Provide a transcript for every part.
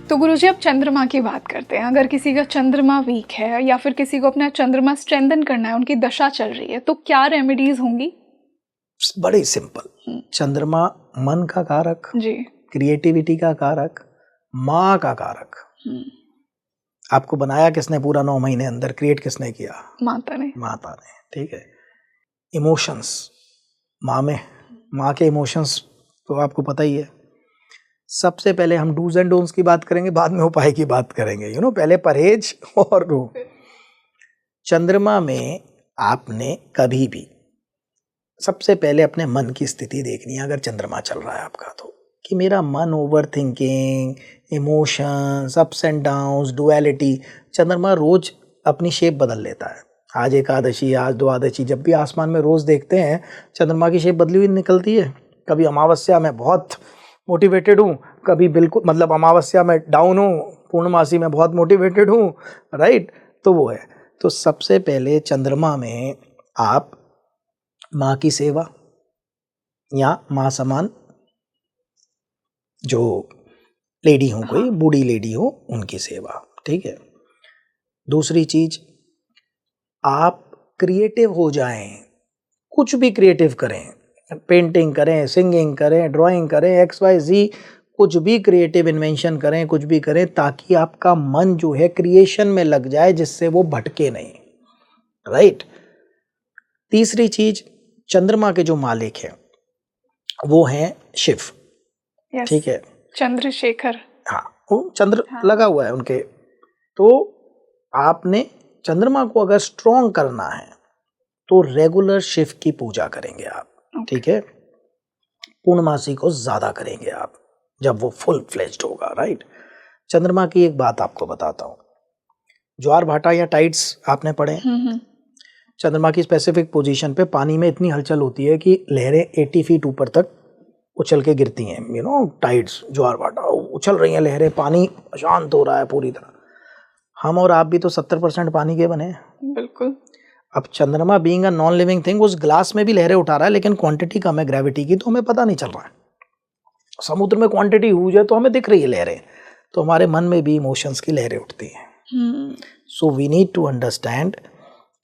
तो गुरुजी अब चंद्रमा की बात करते हैं। अगर किसी का चंद्रमा वीक है या फिर किसी को अपना चंद्रमा स्ट्रेंथन करना है, उनकी दशा चल रही है, तो क्या रेमेडीज होंगी? बड़ी सिंपल। चंद्रमा मन का कारक जी। क्रिएटिविटी का कारक, माँ का कारक। आपको बनाया किसने पूरा 9 महीने अंदर? क्रिएट किसने किया? माता ने। माता ने, ठीक है। इमोशंस माँ में, माँ के इमोशंस तो आपको पता ही है। सबसे पहले हम डूज एंड डोंट्स की बात करेंगे, बाद में उपाय की बात करेंगे। पहले परहेज और रो। चंद्रमा में आपने कभी भी सबसे पहले अपने मन की स्थिति देखनी है। अगर चंद्रमा चल रहा है आपका तो, कि मेरा मन over thinking, emotions, ups and downs, duality. चंद्रमा रोज अपनी शेप बदल लेता है। आज एकादशी, आज द्वादशी, जब भी आसमान में रोज देखते हैं चंद्रमा की शेप बदली हुई निकलती है। कभी अमावस्या में बहुत मोटिवेटेड हूँ, कभी बिल्कुल मतलब अमावस्या में डाउन हूँ, पूर्णमासी में बहुत मोटिवेटेड हूँ, राइट। तो वो है। तो सबसे पहले चंद्रमा में आप माँ की सेवा या माँ समान जो लेडी हो, कोई बूढ़ी लेडी हो, उनकी सेवा, ठीक है। दूसरी चीज, आप क्रिएटिव हो जाएं, कुछ भी क्रिएटिव करें, पेंटिंग करें, सिंगिंग करें, ड्राइंग करें, XYZ, कुछ भी क्रिएटिव इन्वेंशन करें, कुछ भी करें, ताकि आपका मन जो है क्रिएशन में लग जाए, जिससे वो भटके नहीं, राइट। तीसरी चीज, चंद्रमा के जो मालिक हैं वो हैं शिव, ठीक है। चंद्रशेखर, हाँ, वो चंद्र लगा हुआ है उनके। तो आपने चंद्रमा को अगर स्ट्रॉन्ग करना है तो रेगुलर शिव की पूजा करेंगे आप, ठीक है। पूर्णमासी को ज्यादा करेंगे आप, जब वो फुल फ्लेज्ड होगा, राइट। चंद्रमा की एक बात आपको बताता हूँ। ज्वार भाटा या टाइड्स आपने पढ़े? चंद्रमा की स्पेसिफिक पोजीशन पे पानी में इतनी हलचल होती है कि लहरें 80 फीट ऊपर तक उछल के गिरती हैं। टाइड्स, ज्वार भाटा, उछल रही हैं लहरें, पानी शांत हो रहा है पूरी तरह। हम और आप भी तो 70% पानी के बने हैं। बिल्कुल। अब चंद्रमा being a non living thing, उस ग्लास में भी लहरें उठा रहा है, लेकिन क्वांटिटी कम है ग्रेविटी की, तो हमें पता नहीं चल रहा है। समुद्र में क्वांटिटी ह्यूज है तो हमें दिख रही है लहरें, तो हमारे मन में भी इमोशंस की लहरें उठती हैं। So we need to understand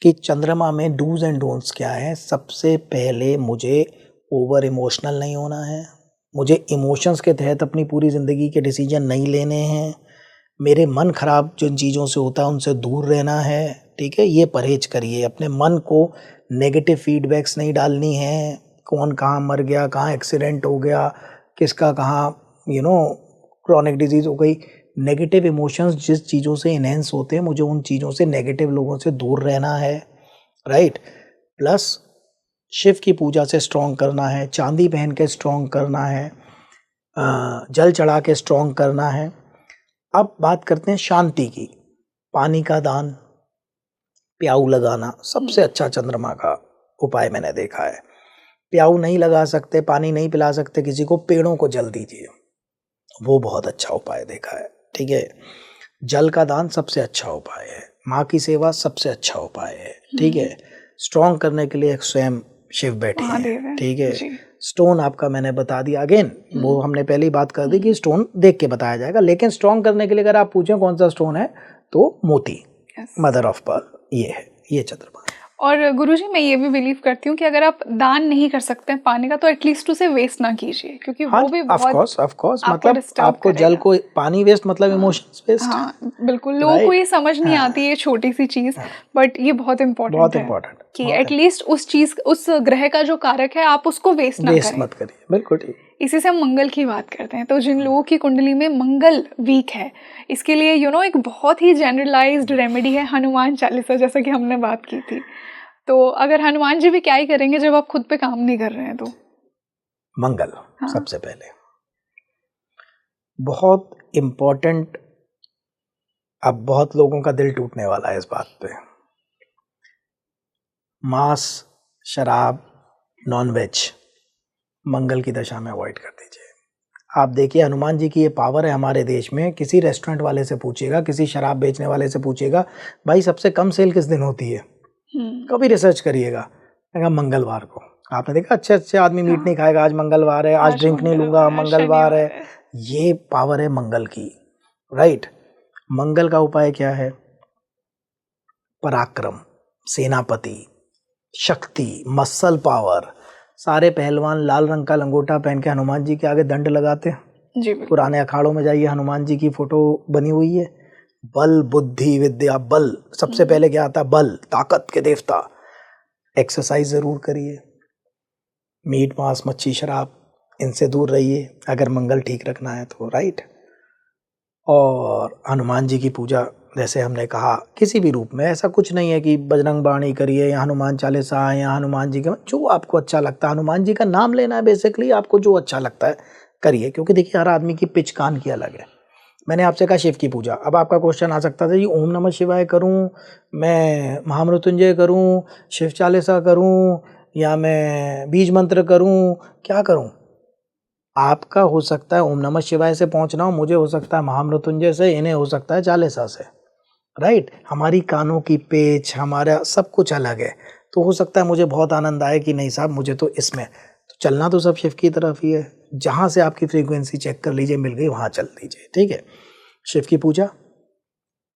कि चंद्रमा में डूज एंड डोंट्स क्या है। सबसे पहले मुझे ओवर इमोशनल नहीं होना है, मुझे इमोशंस के तहत अपनी पूरी ज़िंदगी के डिसीजन नहीं लेने हैं, मेरे मन खराब जिन चीज़ों से होता है उनसे दूर रहना है, ठीक है। ये परहेज करिए। अपने मन को नेगेटिव फीडबैक्स नहीं डालनी है, कौन कहाँ मर गया, कहाँ एक्सीडेंट हो गया, किसका कहाँ क्रॉनिक डिजीज़ हो गई। नेगेटिव इमोशंस जिस चीज़ों से इनहेंस होते हैं, मुझे उन चीज़ों से, नेगेटिव लोगों से दूर रहना है, राइट। प्लस शिव की पूजा से स्ट्रॉन्ग करना है, चांदी पहन के स्ट्रॉन्ग करना है, जल चढ़ा के स्ट्रॉन्ग करना है। अब बात करते हैं शांति की। पानी का दान, प्याऊ लगाना सबसे अच्छा चंद्रमा का उपाय मैंने देखा है। प्याऊ नहीं लगा सकते, पानी नहीं पिला सकते किसी को, पेड़ों को जल दीजिए, वो बहुत अच्छा उपाय देखा है, ठीक है। जल का दान सबसे अच्छा उपाय है, माँ की सेवा सबसे अच्छा उपाय है, ठीक है। स्ट्रॉन्ग करने के लिए स्वयं शिव बैठे हैं, ठीक है। स्टोन आपका मैंने बता दिया, अगेन वो हमने पहले ही बात कर दी कि स्टोन देख के बताया जाएगा, लेकिन स्ट्रॉन्ग करने के लिए अगर आप पूछें कौन सा स्टोन है तो मोती, मदर ऑफ पर्ल, ये है, ये चंद्रमा। और गुरुजी मैं ये भी बिलीव करती हूँ कि अगर आप दान नहीं कर सकते हैं पानी का तो एटलीस्ट उसे वेस्ट ना कीजिए, क्योंकि वो भी बहुत ऑफ कोर्स मतलब आपको जल को, पानी वेस्ट मतलब इमोशंस वेस्ट। हाँ बिल्कुल, लोगों को ये समझ नहीं आती है छोटी सी चीज, बट ये बहुत इम्पोर्टेंट है कि एटलीस्ट उस चीज, उस ग्रह का जो कारक है आप उसको वेस्ट ना करें, मत करिए, बिल्कुल ठीक। इसी से हम मंगल की बात करते हैं। तो जिन लोगों की कुंडली में मंगल वीक है, इसके लिए एक बहुत ही जनरलाइज्ड रेमेडी है हनुमान चालीसा, जैसा कि हमने बात की थी। तो अगर हनुमान जी भी क्या ही करेंगे जब आप खुद पे काम नहीं कर रहे हैं तो? मंगल सबसे पहले बहुत इम्पोर्टेंट। अब बहुत लोगों का दिल टूटने वाला है इस बात पे। मांस, शराब, नॉनवेज मंगल की दशा में अवॉइड कर दीजिए। आप देखिए हनुमान जी की ये पावर है हमारे देश में। किसी रेस्टोरेंट वाले से पूछिएगा, किसी शराब बेचने वाले से पूछिएगा, भाई सबसे कम सेल किस दिन होती है, कभी रिसर्च करिएगा, मंगलवार को। आपने देखा अच्छे अच्छे आदमी मीट नहीं खाएगा, आज मंगलवार है, आज ड्रिंक नहीं लूंगा, मंगलवार है। ये पावर है मंगल की। राइट। मंगल का उपाय क्या है? पराक्रम, सेनापति, शक्ति, मसल पावर। सारे पहलवान लाल रंग का लंगोटा पहन के हनुमान जी के आगे दंड लगाते हैं। जी बिल्कुल। पुराने अखाड़ों में जाइए, हनुमान जी की फोटो बनी हुई है। बल, बुद्धि, विद्या, बल, सबसे पहले क्या आता है? बल, ताकत के देवता। एक्सरसाइज जरूर करिए, मीट, मांस, मच्छी, शराब इनसे दूर रहिए अगर मंगल ठीक रखना है तो, राइट। और हनुमान जी की पूजा जैसे हमने कहा किसी भी रूप में, ऐसा कुछ नहीं है कि बजरंग बाणी करिए या हनुमान चालीसा या हनुमान जी का, जो आपको अच्छा लगता है, हनुमान जी का नाम लेना है बेसिकली, आपको जो अच्छा लगता है करिए। क्योंकि देखिए हर आदमी की पिच कान की अलग है। मैंने आपसे कहा शिव की पूजा, अब आपका क्वेश्चन आ सकता था, ये ओम नमः शिवाय करूं, मैं महामृत्युंजय करूं, शिव चालीसा करूं, या मैं बीज मंत्र करूं, क्या करूं? आपका हो सकता है ओम नमः शिवाय से पहुंचना हो, मुझे हो सकता है महामृत्युंजय से, इन्हें हो सकता है चालीसा से, राइट। हमारी कानों की पेच, हमारा सब कुछ अलग है। तो हो सकता है मुझे बहुत आनंद आए कि नहीं साहब मुझे तो इसमें, तो चलना तो सब शिव की तरफ ही है। जहाँ से आपकी फ्रीक्वेंसी चेक कर लीजिए, मिल गई वहाँ चल दीजिए, ठीक है। शिव की पूजा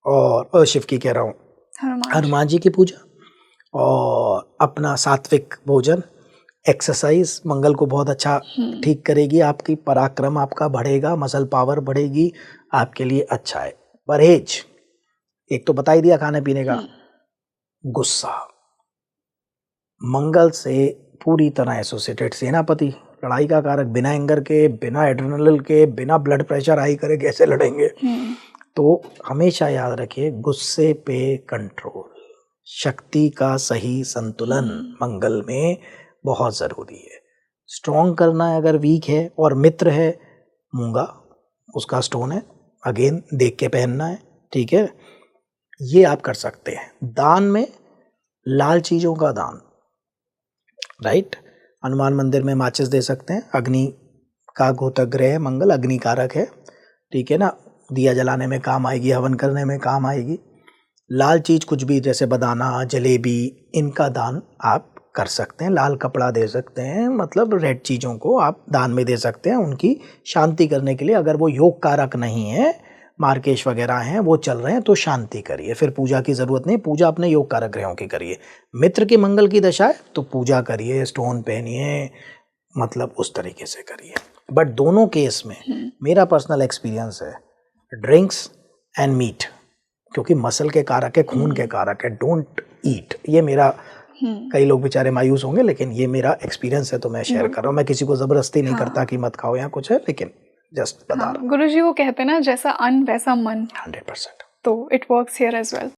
और शिव की कह रहा हूँ, हनुमान जी की पूजा, और अपना सात्विक भोजन, एक्सरसाइज मंगल को बहुत अच्छा ठीक करेगी, आपकी पराक्रम आपका बढ़ेगा, मसल पावर बढ़ेगी, आपके लिए अच्छा है। परहेज एक तो बता ही दिया खाने पीने का। गुस्सा मंगल से पूरी तरह एसोसिएटेड, सेनापति, लड़ाई का कारक, बिना एंगर के, बिना एड्रेनलिन के, बिना ब्लड प्रेशर हाई करे कैसे लड़ेंगे? तो हमेशा याद रखिए गुस्से पे कंट्रोल, शक्ति का सही संतुलन मंगल में बहुत जरूरी है। स्ट्रॉन्ग करना है अगर वीक है, और मित्र है मूंगा, उसका स्टोन है, अगेन देख के पहनना है, ठीक है। ये आप कर सकते हैं। दान में लाल चीजों का दान, राइट। हनुमान मंदिर में माचिस दे सकते हैं, अग्नि का गोतक ग्रह है मंगल, अग्नि कारक है, ठीक है ना, दिया जलाने में काम आएगी, हवन करने में काम आएगी। लाल चीज कुछ भी जैसे बदाना, जलेबी, इनका दान आप कर सकते हैं। लाल कपड़ा दे सकते हैं, मतलब रेड चीजों को आप दान में दे सकते हैं, उनकी शांति करने के लिए। अगर वो योग कारक नहीं है, मार्केश वगैरह हैं वो चल रहे हैं, तो शांति करिए, फिर पूजा की जरूरत नहीं, पूजा अपने योग कारक ग्रहों की करिए। मित्र की मंगल की दशा है तो पूजा करिए, स्टोन पहनिए, मतलब उस तरीके से करिए। बट दोनों केस में मेरा पर्सनल एक्सपीरियंस है, ड्रिंक्स एंड मीट, क्योंकि मसल के कारक है, खून के कारक है, डोंट ईट। ये मेरा, कई लोग बेचारे मायूस होंगे, लेकिन ये मेरा एक्सपीरियंस है तो मैं शेयर कर रहा हूँ। मैं किसी को जबरदस्ती नहीं करता कि मत खाओ या कुछ है, लेकिन जस्ट बता रहा हूँ। गुरुजी वो कहते हैं ना, जैसा अन्न वैसा मन, 100%। तो it works here as well.